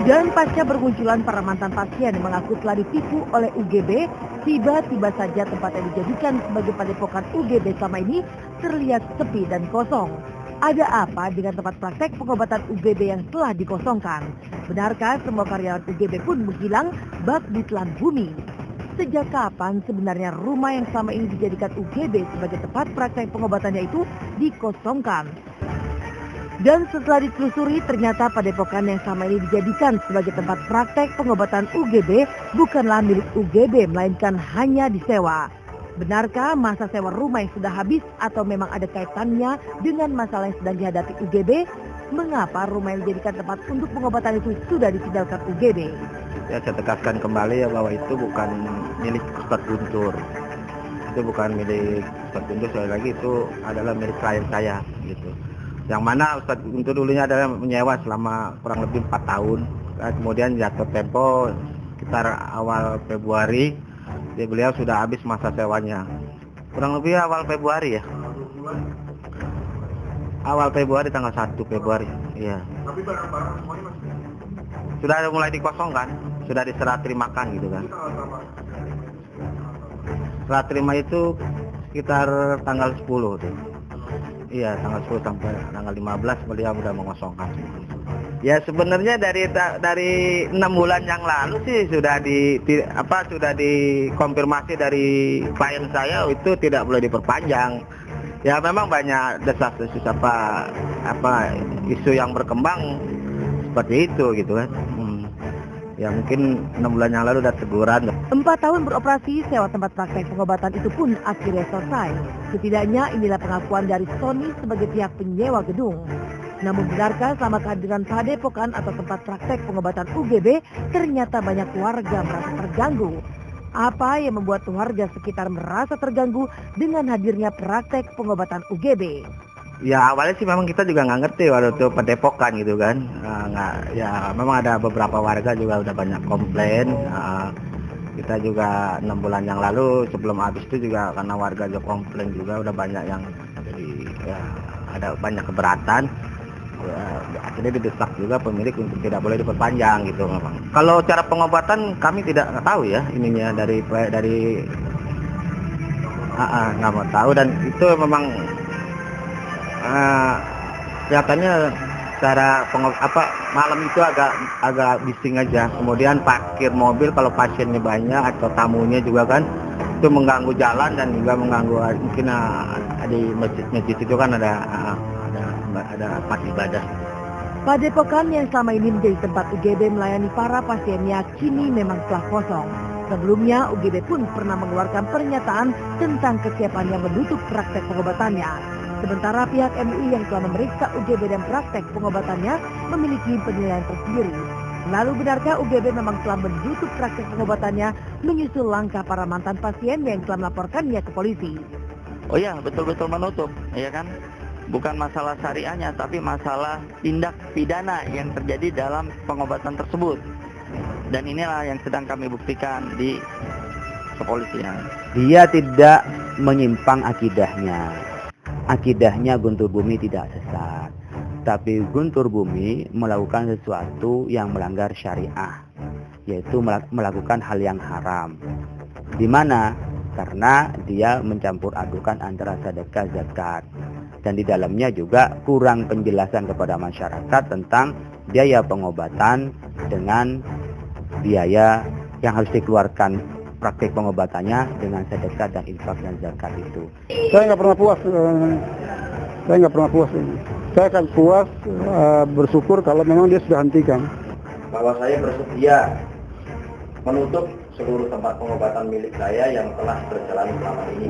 Dan pasca bermunculan para mantan pasien yang mengaku telah ditipu oleh UGB, tiba-tiba saja tempat yang dijadikan sebagai padepokan UGB selama ini terlihat sepi dan kosong. Ada apa dengan tempat praktek pengobatan UGB yang telah dikosongkan? Benarkah semua karyawan UGB pun menghilang bak ditelan bumi? Sejak kapan sebenarnya rumah yang selama ini dijadikan UGB sebagai tempat praktek pengobatannya itu dikosongkan? Dan setelah ditelusuri, ternyata padepokan yang selama ini dijadikan sebagai tempat praktek pengobatan UGB bukanlah milik UGB, melainkan hanya disewa. Benarkah masa sewa rumah yang sudah habis atau memang ada kaitannya dengan masalah yang sedang dihadapi UGB? Mengapa rumah yang dijadikan tempat untuk pengobatan itu sudah ditinggalkan UGB? Ya, saya tegaskan kembali ya bahwa itu bukan milik Ustadz Guntur. Itu bukan milik Ustadz Guntur, sekali lagi itu adalah milik klien saya gitu. Yang mana Ustadz Guntur dulunya adalah menyewa selama kurang lebih 4 tahun. Kemudian jatuh tempo sekitar awal Februari, beliau sudah habis masa sewanya. Kurang lebih awal Februari ya. Awal Februari, tanggal 1 Februari. Iya. Tapi barang-barang semuanya masih sudah mulai dikosongkan, sudah diserah terimakan gitu kan. Serah terima itu sekitar tanggal 10 tuh. Iya, tanggal 10 sampai tanggal 15 beliau sudah mengosongkan. Ya sebenarnya dari 6 bulan yang lalu sih sudah sudah dikonfirmasi dari klien saya itu tidak boleh diperpanjang. Ya memang banyak desas-desus isu yang berkembang seperti itu gitu kan. Ya mungkin 6 bulan yang lalu udah teguran. 4 tahun beroperasi, sewa tempat praktek pengobatan itu pun akhirnya selesai. Setidaknya inilah pengakuan dari Sony sebagai pihak penyewa gedung. Namun benarkah selama kehadiran padepokan atau tempat praktek pengobatan UGB, ternyata banyak warga merasa terganggu? Apa yang membuat warga sekitar merasa terganggu dengan hadirnya praktek pengobatan UGB? Ya awalnya sih memang kita juga nggak ngerti waktu itu padepokan gitu kan. Ya memang ada beberapa warga juga udah banyak komplain. Kita juga 6 bulan yang lalu sebelum habis itu juga karena warga juga komplain juga udah banyak yang jadi ya ada banyak keberatan. Ya, akhirnya didesak juga pemilik untuk tidak boleh diperpanjang gitu memang. Kalau cara pengobatan kami tidak tahu ya ininya dari nggak mau tahu, dan itu memang kelihatannya cara malam itu agak bising aja. Kemudian parkir mobil kalau pasiennya banyak atau tamunya juga kan itu mengganggu jalan dan juga mengganggu mungkin di masjid itu kan ada tempat ibadah. Padepokan yang selama ini menjadi tempat UGB melayani para pasiennya kini memang telah kosong. Sebelumnya UGB pun pernah mengeluarkan pernyataan tentang kesiapannya menutup praktek pengobatannya. Sementara pihak MUI yang telah memeriksa UGB dan praktek pengobatannya memiliki penilaian tersendiri. Lalu benarkah UGB memang telah menutup praktek pengobatannya menyusul langkah para mantan pasien yang telah melaporkannya ke polisi? Oh iya, betul-betul menutup, ya kan? Bukan masalah syariahnya, tapi masalah tindak pidana yang terjadi dalam pengobatan tersebut. Dan inilah yang sedang kami buktikan di kepolisian. Dia tidak menyimpang akidahnya. Akidahnya Guntur Bumi tidak sesat. Tapi Guntur Bumi melakukan sesuatu yang melanggar syariah, yaitu melakukan hal yang haram. Di mana? Karena dia mencampur adukan antara sedekah zakat. Dan di dalamnya juga kurang penjelasan kepada masyarakat tentang biaya pengobatan dengan biaya yang harus dikeluarkan praktik pengobatannya dengan sedekah dan infak dan zakat itu. Saya nggak pernah puas. Saya akan puas bersyukur kalau memang dia sudah hentikan. Bahwa saya bersedia menutup seluruh tempat pengobatan milik saya yang telah berjalan selama ini.